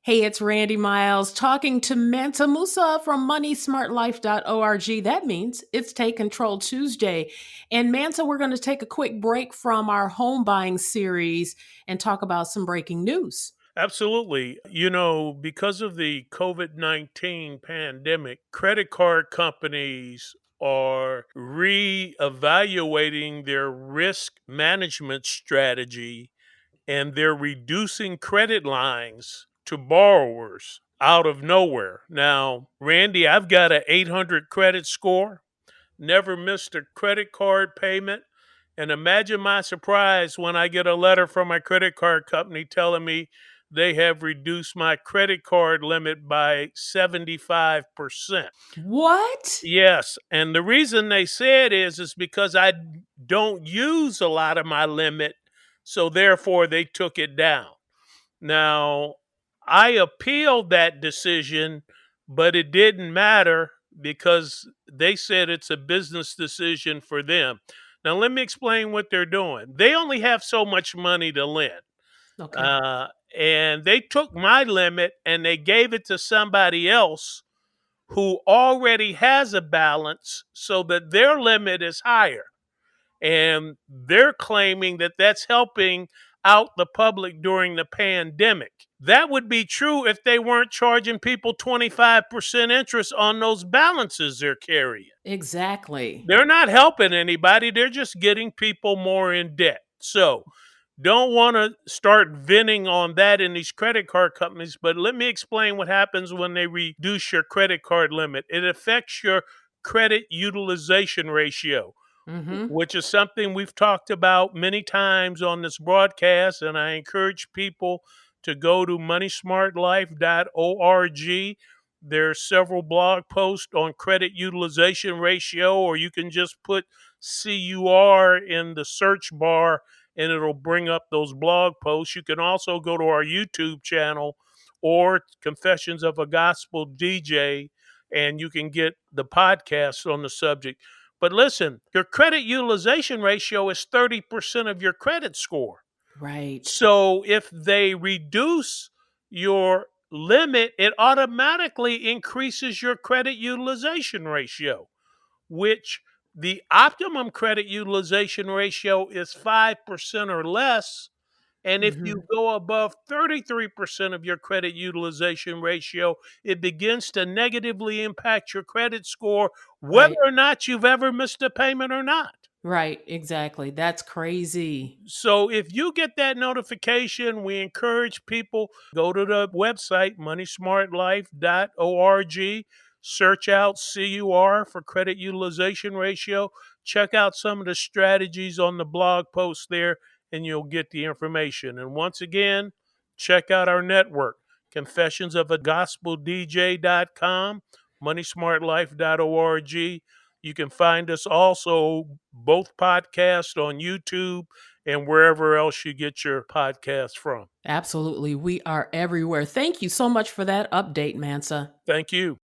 Hey, it's Randy Miles talking to Manta Musa from moneysmartlife.org. That means it's Take Control Tuesday. And Manta, we're going to take a quick break from our home buying series and talk about some breaking news. Absolutely. Because of the COVID-19 pandemic, credit card companies are reevaluating their risk management strategy and they're reducing credit lines to borrowers out of nowhere. Now, Randy, I've got an 800 credit score, never missed a credit card payment. And imagine my surprise when I get a letter from my credit card company telling me they have reduced my credit card limit by 75%. What? Yes, and the reason they said is because I don't use a lot of my limit, so therefore they took it down. Now, I appealed that decision, but it didn't matter because they said it's a business decision for them. Now, let me explain what they're doing. They only have so much money to lend. Okay. Uh, and they took my limit and they gave it to somebody else who already has a balance so that their limit is higher. And they're claiming that that's helping out the public during the pandemic. That would be true if they weren't charging people 25% interest on those balances they're carrying. Exactly. They're not helping anybody, they're just getting people more in debt. So, don't want to start venting on that in these credit card companies, but let me explain what happens when they reduce your credit card limit. It affects your credit utilization ratio, Mm-hmm. which is something we've talked about many times on this broadcast. And I encourage people to go to moneysmartlife.org. There's several blog posts on credit utilization ratio, or you can just put CUR in the search bar and it'll bring up those blog posts. You can also go to our YouTube channel or Confessions of a Gospel DJ, and you can get the podcast on the subject. But listen, your credit utilization ratio is 30% of your credit score. Right. So if they reduce your limit, it automatically increases your credit utilization ratio, which the optimum credit utilization ratio is 5% or less. And if Mm-hmm. you go above 33% of your credit utilization ratio, it begins to negatively impact your credit score, whether Right. or not you've ever missed a payment or not. Right. Exactly. That's crazy. So if you get that notification, we encourage people go to the website moneysmartlife.org, search out CUR for credit utilization ratio, check out some of the strategies on the blog post there and you'll get the information. And once again, check out our network, confessionsofagospeldj.com, moneysmartlife.org. You can find us also both podcasts on YouTube and wherever else you get your podcasts from. Absolutely. We are everywhere. Thank you so much for that update, Mansa. Thank you.